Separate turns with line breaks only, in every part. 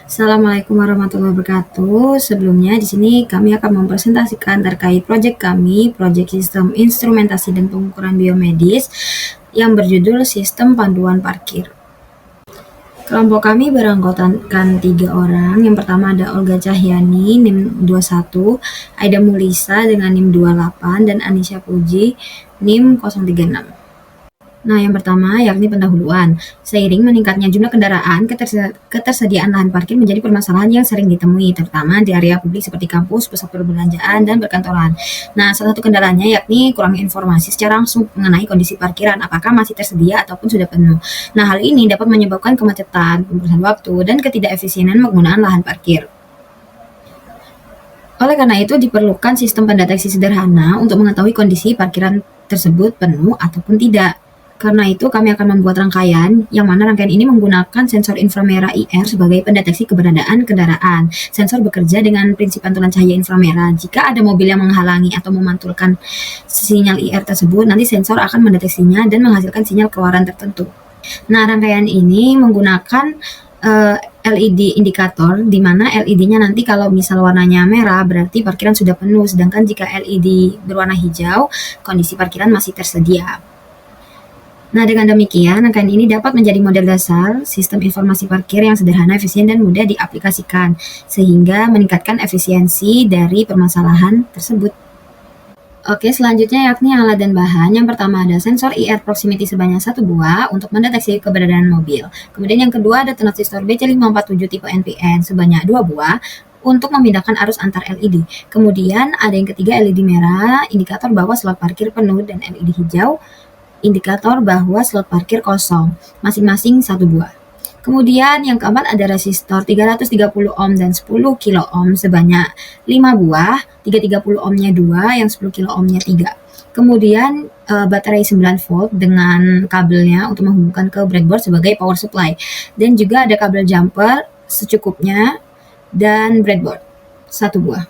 Assalamualaikum warahmatullahi wabarakatuh. Sebelumnya di sini kami akan mempresentasikan terkait proyek kami, proyek sistem instrumentasi dan pengukuran biomedis yang berjudul Sistem Panduan Parkir. Kelompok kami beranggotakan 3 orang. Yang pertama ada Olga Cahyani, NIM 21, Aida Mulisa dengan NIM 28, dan Anisha Puji, NIM 036. Nah, yang pertama yakni pendahuluan. Seiring meningkatnya jumlah kendaraan, ketersediaan lahan parkir menjadi permasalahan yang sering ditemui, terutama di area publik seperti kampus, pusat perbelanjaan, dan perkantoran. Nah, salah satu kendalanya yakni kurangnya informasi secara langsung mengenai kondisi parkiran, apakah masih tersedia ataupun sudah penuh. Nah, hal ini dapat menyebabkan kemacetan, pemborosan waktu, dan ketidakefisienan penggunaan lahan parkir. Oleh karena itu, diperlukan sistem pendeteksi sederhana untuk mengetahui kondisi parkiran tersebut penuh ataupun tidak. Karena itu, kami akan membuat rangkaian, yang mana rangkaian ini menggunakan sensor inframerah IR sebagai pendeteksi keberadaan kendaraan. Sensor bekerja dengan prinsip pantulan cahaya inframerah. Jika ada mobil yang menghalangi atau memantulkan sinyal IR tersebut, nanti sensor akan mendeteksinya dan menghasilkan sinyal keluaran tertentu. Nah, rangkaian ini menggunakan LED indikator, di mana LED-nya nanti kalau misal warnanya merah berarti parkiran sudah penuh, sedangkan jika LED berwarna hijau, kondisi parkiran masih tersedia. Nah, dengan demikian, rangkaian ini dapat menjadi model dasar sistem informasi parkir yang sederhana, efisien, dan mudah diaplikasikan, sehingga meningkatkan efisiensi dari permasalahan tersebut. Oke, selanjutnya yakni alat dan bahan. Yang pertama ada sensor IR proximity sebanyak 1 buah untuk mendeteksi keberadaan mobil. Kemudian yang kedua ada transistor BC547 tipe NPN sebanyak 2 buah untuk memindahkan arus antar LED. Kemudian ada yang ketiga LED merah, indikator bahwa slot parkir penuh, dan LED hijau, indikator bahwa slot parkir kosong, masing-masing 1 buah. Kemudian yang keempat ada resistor 330 ohm dan 10 kilo ohm sebanyak 5 buah, 330 ohmnya 2, yang 10 kilo ohmnya 3. Kemudian baterai 9 volt dengan kabelnya untuk menghubungkan ke breadboard sebagai power supply. Dan juga ada kabel jumper secukupnya dan breadboard 1 buah.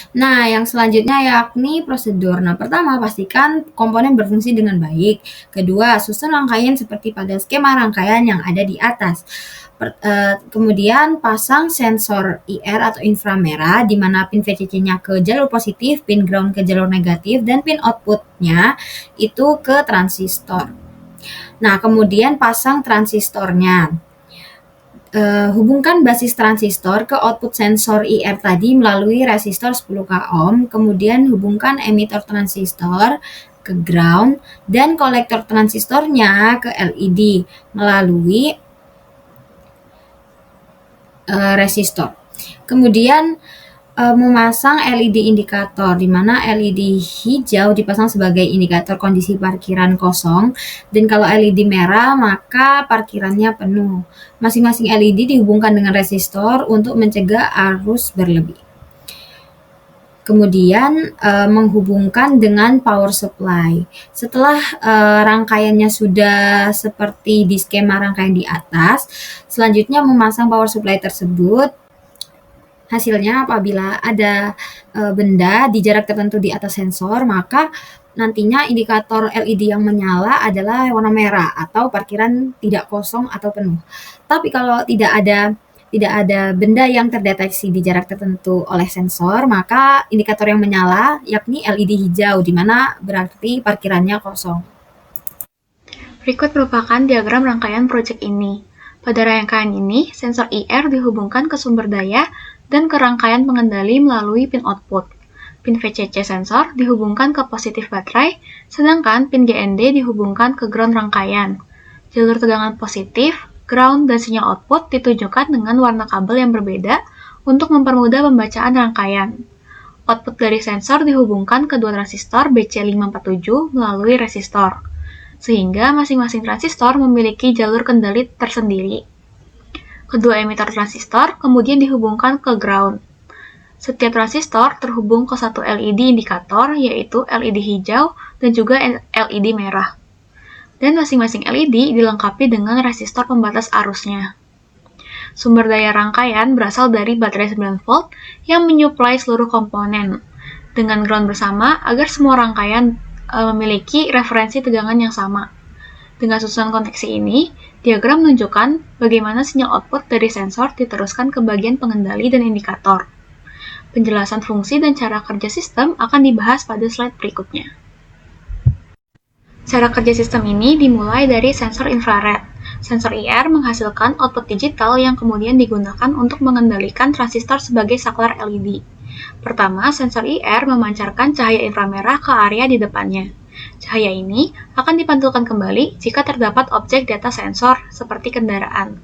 Nah, yang selanjutnya yakni prosedur. Nah, pertama, pastikan komponen berfungsi dengan baik. Kedua, susun rangkaian seperti pada skema rangkaian yang ada di atas. Kemudian, pasang sensor IR atau inframerah, di mana pin VCC-nya ke jalur positif, pin ground ke jalur negatif, dan pin output-nya itu ke transistor. Nah, kemudian pasang transistornya. Hubungkan basis transistor ke output sensor IR tadi melalui resistor 10 ohm, kemudian hubungkan emitter transistor ke ground dan kolektor transistornya ke LED melalui resistor. Kemudian memasang LED indikator, di mana LED hijau dipasang sebagai indikator kondisi parkiran kosong, dan kalau LED merah maka parkirannya penuh. Masing-masing LED dihubungkan dengan resistor untuk mencegah arus berlebih. Kemudian menghubungkan dengan power supply. Setelah rangkaiannya sudah seperti di skema rangkaian di atas, selanjutnya memasang power supply tersebut. Hasilnya apabila ada benda di jarak tertentu di atas sensor, maka nantinya indikator LED yang menyala adalah warna merah atau parkiran tidak kosong atau penuh. Tapi kalau tidak ada benda yang terdeteksi di jarak tertentu oleh sensor, maka indikator yang menyala yakni LED hijau, di mana berarti parkirannya kosong.
Berikut merupakan diagram rangkaian proyek ini. Pada rangkaian ini, sensor IR dihubungkan ke sumber daya dan ke rangkaian pengendali melalui pin output. Pin VCC sensor dihubungkan ke positif baterai, sedangkan pin GND dihubungkan ke ground rangkaian. Jalur tegangan positif, ground, dan sinyal output ditunjukkan dengan warna kabel yang berbeda untuk mempermudah pembacaan rangkaian. Output dari sensor dihubungkan ke dua transistor BC547 melalui resistor, sehingga masing-masing transistor memiliki jalur kendali tersendiri. Kedua emitter transistor kemudian dihubungkan ke ground. Setiap transistor terhubung ke satu LED indikator, yaitu LED hijau dan juga LED merah. Dan masing-masing LED dilengkapi dengan resistor pembatas arusnya. Sumber daya rangkaian berasal dari baterai 9 volt yang menyuplai seluruh komponen, dengan ground bersama agar semua rangkaian memiliki referensi tegangan yang sama. Dengan susunan koneksi ini, Diagram menunjukkan bagaimana sinyal output dari sensor diteruskan ke bagian pengendali dan indikator. Penjelasan fungsi dan cara kerja sistem akan dibahas pada slide berikutnya. Cara kerja sistem ini dimulai dari sensor infrared. Sensor IR menghasilkan output digital yang kemudian digunakan untuk mengendalikan transistor sebagai saklar LED. Pertama, sensor IR memancarkan cahaya inframerah ke area di depannya. Cahaya ini akan dipantulkan kembali jika terdapat objek di atas sensor, seperti kendaraan.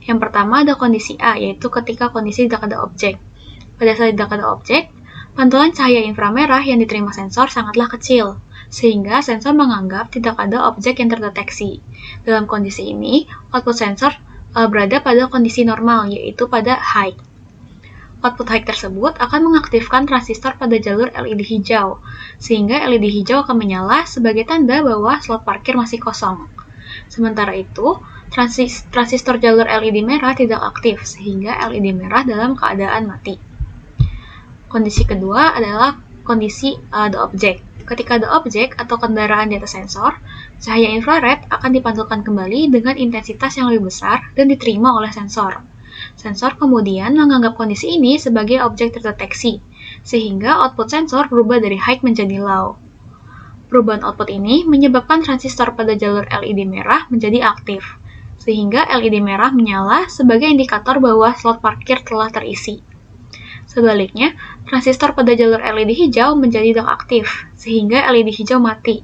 Yang pertama ada kondisi A, yaitu ketika kondisi tidak ada objek. Pada saat tidak ada objek, pantulan cahaya inframerah yang diterima sensor sangatlah kecil, sehingga sensor menganggap tidak ada objek yang terdeteksi. Dalam kondisi ini, output sensor berada pada kondisi normal, yaitu pada high. Output high tersebut akan mengaktifkan transistor pada jalur LED hijau, sehingga LED hijau akan menyala sebagai tanda bahwa slot parkir masih kosong. Sementara itu, transistor jalur LED merah tidak aktif, sehingga LED merah dalam keadaan mati. Kondisi kedua adalah kondisi ada objek. Ketika ada objek atau kendaraan di atas sensor, cahaya infrared akan dipantulkan kembali dengan intensitas yang lebih besar dan diterima oleh sensor. Sensor kemudian menganggap kondisi ini sebagai objek terdeteksi, sehingga output sensor berubah dari high menjadi low. Perubahan output ini menyebabkan transistor pada jalur LED merah menjadi aktif, sehingga LED merah menyala sebagai indikator bahwa slot parkir telah terisi. Sebaliknya, transistor pada jalur LED hijau menjadi tidak aktif, sehingga LED hijau mati.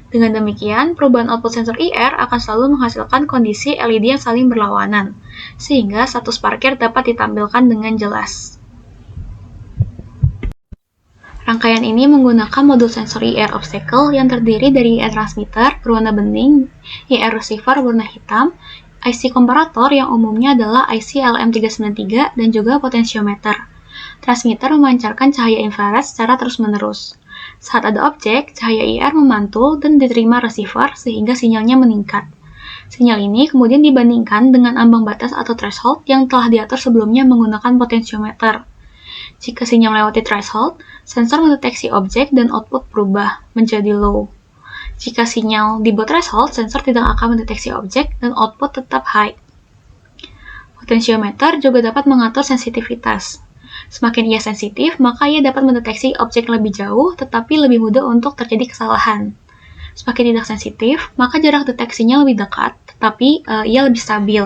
Dengan demikian, perubahan output sensor IR akan selalu menghasilkan kondisi LED yang saling berlawanan, sehingga status parkir dapat ditampilkan dengan jelas. Rangkaian ini menggunakan modul sensor IR obstacle yang terdiri dari IR transmitter berwarna bening, IR receiver berwarna hitam, IC komparator yang umumnya adalah IC LM393 dan juga potensiometer. Transmitter memancarkan cahaya infrared secara terus-menerus. Saat ada objek, cahaya IR memantul dan diterima receiver sehingga sinyalnya meningkat. Sinyal ini kemudian dibandingkan dengan ambang batas atau threshold yang telah diatur sebelumnya menggunakan potensiometer. Jika sinyal melewati threshold, sensor mendeteksi objek dan output berubah menjadi low. Jika sinyal di bawah threshold, sensor tidak akan mendeteksi objek dan output tetap high. Potensiometer juga dapat mengatur sensitivitas. Semakin ia sensitif, maka ia dapat mendeteksi objek lebih jauh, tetapi lebih mudah untuk terjadi kesalahan. Semakin tidak sensitif, maka jarak deteksinya lebih dekat, tetapi ia lebih stabil.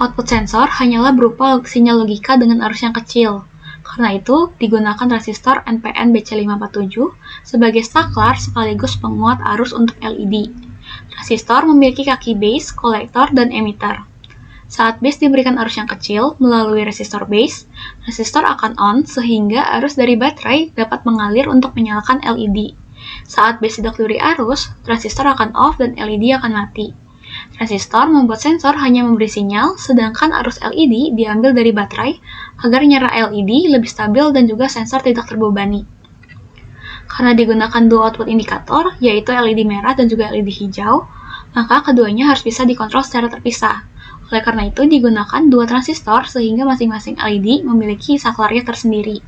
Output sensor hanyalah berupa sinyal logika dengan arus yang kecil. Karena itu, digunakan transistor NPN BC547 sebagai saklar sekaligus penguat arus untuk LED. Transistor memiliki kaki base, kolektor, dan emitter. Saat base diberikan arus yang kecil melalui resistor base, resistor akan on sehingga arus dari baterai dapat mengalir untuk menyalakan LED. Saat base tidak diberi arus, transistor akan off dan LED akan mati. Transistor membuat sensor hanya memberi sinyal, sedangkan arus LED diambil dari baterai agar nyala LED lebih stabil dan juga sensor tidak terbebani. Karena digunakan dua output indikator, yaitu LED merah dan juga LED hijau, maka keduanya harus bisa dikontrol secara terpisah. Oleh karena itu, digunakan dua transistor sehingga masing-masing LED memiliki saklarnya tersendiri.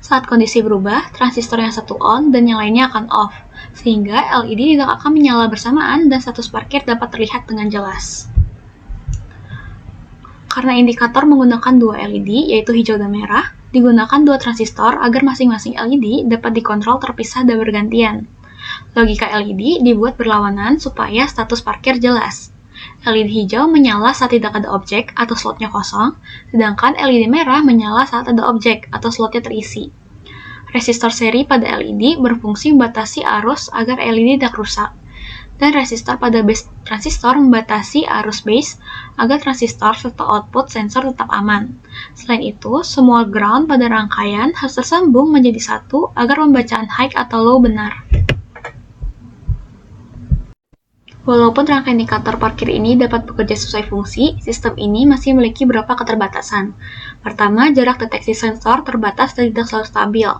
Saat kondisi berubah, transistor yang satu on dan yang lainnya akan off, sehingga LED tidak akan menyala bersamaan dan status parkir dapat terlihat dengan jelas. Karena indikator menggunakan dua LED, yaitu hijau dan merah, digunakan dua transistor agar masing-masing LED dapat dikontrol terpisah dan bergantian. Logika LED dibuat berlawanan supaya status parkir jelas. LED hijau menyala saat tidak ada objek atau slotnya kosong, sedangkan LED merah menyala saat ada objek atau slotnya terisi. Resistor seri pada LED berfungsi membatasi arus agar LED tidak rusak, dan resistor pada base transistor membatasi arus base agar transistor serta output sensor tetap aman. Selain itu, semua ground pada rangkaian harus tersambung menjadi satu agar pembacaan high atau low benar. Walaupun rangkaian indikator parkir ini dapat bekerja sesuai fungsi, sistem ini masih memiliki beberapa keterbatasan. Pertama, jarak deteksi sensor terbatas dan tidak selalu stabil.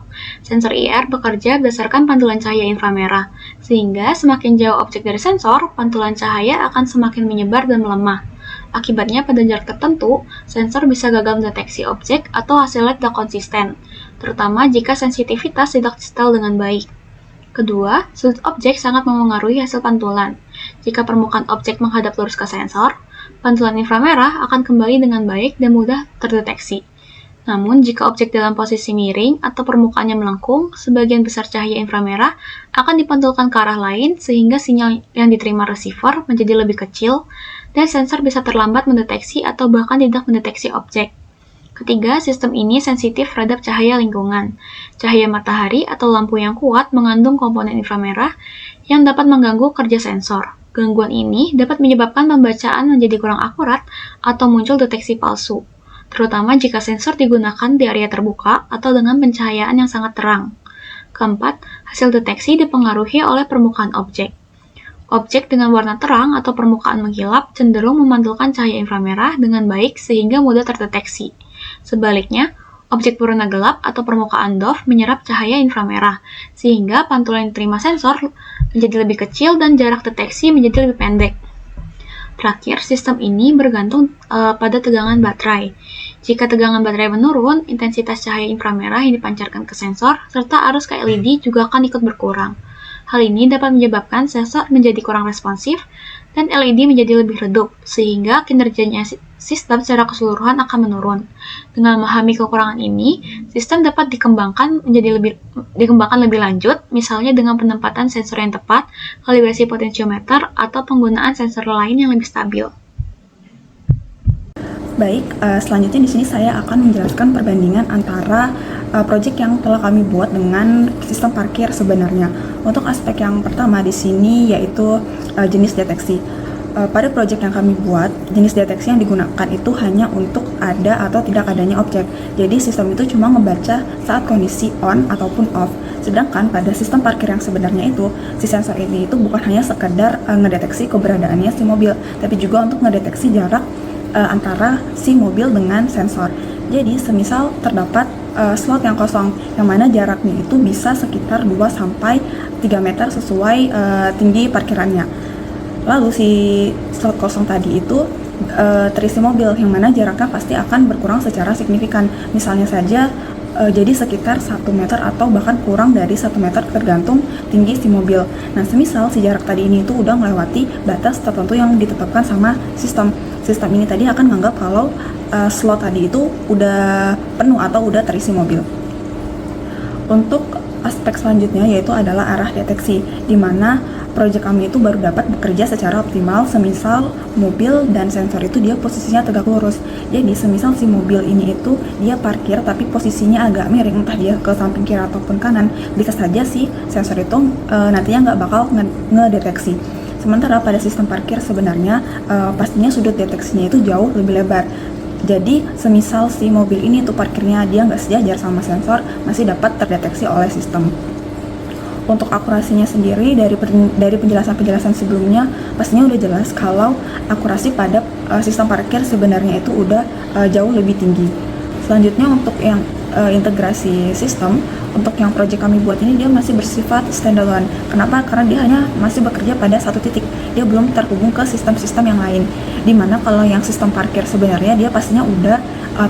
Sensor IR bekerja berdasarkan pantulan cahaya inframerah, sehingga semakin jauh objek dari sensor, pantulan cahaya akan semakin menyebar dan melemah. Akibatnya, pada jarak tertentu, sensor bisa gagal mendeteksi objek atau hasilnya tidak konsisten, terutama jika sensitivitas tidak disetel dengan baik. Kedua, sudut objek sangat memengaruhi hasil pantulan. jika permukaan objek menghadap lurus ke sensor, pantulan inframerah akan kembali dengan baik dan mudah terdeteksi. Namun, jika objek dalam posisi miring atau permukaannya melengkung, sebagian besar cahaya inframerah akan dipantulkan ke arah lain sehingga sinyal yang diterima receiver menjadi lebih kecil dan sensor bisa terlambat mendeteksi atau bahkan tidak mendeteksi objek. Ketiga, sistem ini sensitif terhadap cahaya lingkungan. Cahaya matahari atau lampu yang kuat mengandung komponen inframerah yang dapat mengganggu kerja sensor. Gangguan ini dapat menyebabkan pembacaan menjadi kurang akurat atau muncul deteksi palsu, terutama jika sensor digunakan di area terbuka atau dengan pencahayaan yang sangat terang. Keempat, hasil deteksi dipengaruhi oleh permukaan objek. Objek dengan warna terang atau permukaan mengkilap cenderung memantulkan cahaya inframerah dengan baik sehingga mudah terdeteksi. Sebaliknya, objek berwarna gelap atau permukaan doff menyerap cahaya inframerah, sehingga pantulan yang diterima sensor menjadi lebih kecil dan jarak deteksi menjadi lebih pendek. Terakhir, sistem ini bergantung pada tegangan baterai. Jika tegangan baterai menurun, intensitas cahaya inframerah yang dipancarkan ke sensor serta arus ke LED juga akan ikut berkurang. Hal ini dapat menyebabkan sensor menjadi kurang responsif dan LED menjadi lebih redup, sehingga kinerjanya sistem secara keseluruhan akan menurun. Dengan memahami kekurangan ini, sistem dapat dikembangkan lebih lanjut, misalnya dengan penempatan sensor yang tepat, kalibrasi potensiometer, atau penggunaan sensor lain yang lebih stabil.
Baik, selanjutnya di sini saya akan menjelaskan perbandingan antara proyek yang telah kami buat dengan sistem parkir sebenarnya. Untuk aspek yang pertama di sini yaitu jenis deteksi. Pada proyek yang kami buat, jenis deteksi yang digunakan itu hanya untuk ada atau tidak adanya objek. Jadi sistem itu cuma membaca saat kondisi on ataupun off. Sedangkan pada sistem parkir yang sebenarnya itu, si sensor ini itu bukan hanya sekedar ngedeteksi keberadaannya si mobil, tapi juga untuk ngedeteksi jarak antara si mobil dengan sensor. Jadi semisal terdapat slot yang kosong yang mana jaraknya itu bisa sekitar 2-3 meter sesuai tinggi parkirannya. Lalu si slot kosong tadi itu terisi mobil yang mana jaraknya pasti akan berkurang secara signifikan. Misalnya saja jadi sekitar 1 meter atau bahkan kurang dari 1 meter tergantung tinggi si mobil. Nah, semisal si jarak tadi ini itu udah melewati batas tertentu yang ditetapkan sama sistem. Sistem ini tadi akan menganggap kalau slot tadi itu udah penuh atau udah terisi mobil. Untuk aspek selanjutnya yaitu adalah arah deteksi, di mana proyek kami itu baru dapat bekerja secara optimal semisal mobil dan sensor itu dia posisinya tegak lurus. Jadi semisal si mobil ini itu dia parkir tapi posisinya agak miring, entah dia ke samping kiri ataupun kanan, bisa saja si sensor itu nantinya nggak bakal ngedeteksi. Sementara pada sistem parkir sebenarnya pastinya sudut deteksinya itu jauh lebih lebar. Jadi semisal si mobil ini tuh parkirnya dia nggak sejajar sama sensor, masih dapat terdeteksi oleh sistem. Untuk akurasinya sendiri dari penjelasan-penjelasan sebelumnya pastinya udah jelas kalau akurasi pada sistem parkir sebenarnya itu udah jauh lebih tinggi. Selanjutnya untuk yang integrasi sistem, untuk yang proyek kami buat ini dia masih bersifat standalone. Kenapa? Karena dia hanya masih bekerja pada satu titik, dia belum terhubung ke sistem-sistem yang lain. Dimana kalau yang sistem parkir sebenarnya dia pastinya udah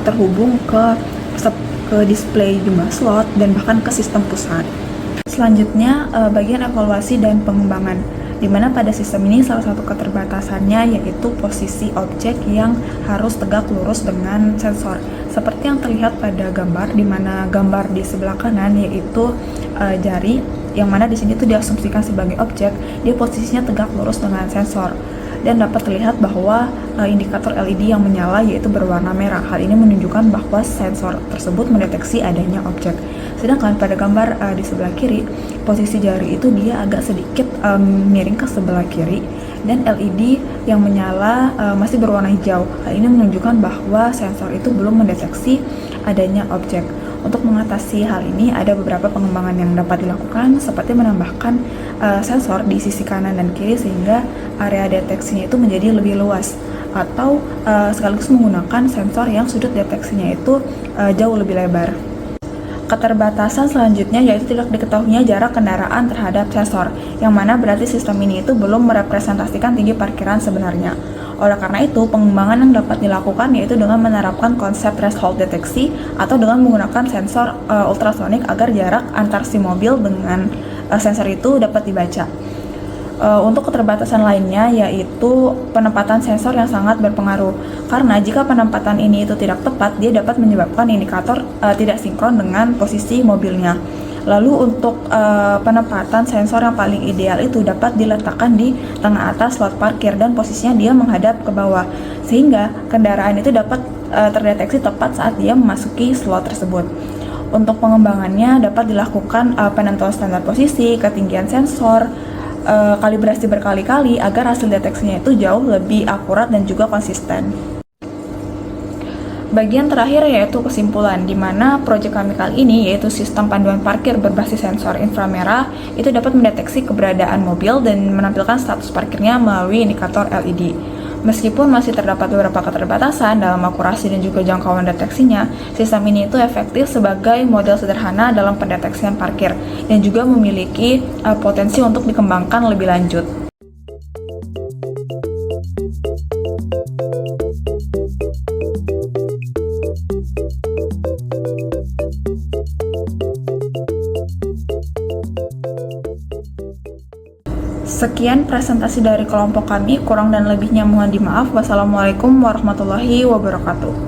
terhubung ke display jumlah slot dan bahkan ke sistem pusat. Selanjutnya bagian evaluasi dan pengembangan, di mana pada sistem ini salah satu keterbatasannya yaitu posisi objek yang harus tegak lurus dengan sensor. Seperti yang terlihat pada gambar, di mana gambar di sebelah kanan yaitu jari, yang mana di sini tuh diasumsikan sebagai objek, dia posisinya tegak lurus dengan sensor. Dan dapat terlihat bahwa indikator LED yang menyala yaitu berwarna merah. Hal ini menunjukkan bahwa sensor tersebut mendeteksi adanya objek. Sedangkan pada gambar di sebelah kiri, posisi jari itu dia agak sedikit miring ke sebelah kiri dan LED yang menyala masih berwarna hijau. Hal ini menunjukkan bahwa sensor itu belum mendeteksi adanya objek. Untuk mengatasi hal ini ada beberapa pengembangan yang dapat dilakukan, seperti menambahkan sensor di sisi kanan dan kiri sehingga area deteksinya itu menjadi lebih luas, atau sekaligus menggunakan sensor yang sudut deteksinya itu jauh lebih lebar. Keterbatasan selanjutnya yaitu tidak diketahuinya jarak kendaraan terhadap sensor, yang mana berarti sistem ini itu belum merepresentasikan tinggi parkiran sebenarnya. Oleh karena itu, pengembangan yang dapat dilakukan yaitu dengan menerapkan konsep threshold deteksi atau dengan menggunakan sensor ultrasonik agar jarak antar si mobil dengan sensor itu dapat dibaca. Untuk keterbatasan lainnya yaitu penempatan sensor yang sangat berpengaruh. Karena jika penempatan ini itu tidak tepat, dia dapat menyebabkan indikator tidak sinkron dengan posisi mobilnya. Lalu untuk penempatan sensor yang paling ideal itu dapat diletakkan di tengah atas slot parkir dan posisinya dia menghadap ke bawah, sehingga kendaraan itu dapat terdeteksi tepat saat dia memasuki slot tersebut. Untuk pengembangannya dapat dilakukan penentuan standar posisi, ketinggian sensor, kalibrasi berkali-kali agar hasil deteksinya itu jauh lebih akurat dan juga konsisten. Bagian terakhir yaitu kesimpulan, di mana proyek kami kali ini yaitu sistem panduan parkir berbasis sensor inframerah itu dapat mendeteksi keberadaan mobil dan menampilkan status parkirnya melalui indikator LED. Meskipun masih terdapat beberapa keterbatasan dalam akurasi dan juga jangkauan deteksinya, sistem ini itu efektif sebagai model sederhana dalam pendeteksian parkir dan juga memiliki potensi untuk dikembangkan lebih lanjut. Sekian presentasi dari kelompok kami, kurang dan lebihnya mohon dimaaf. Wassalamualaikum warahmatullahi wabarakatuh.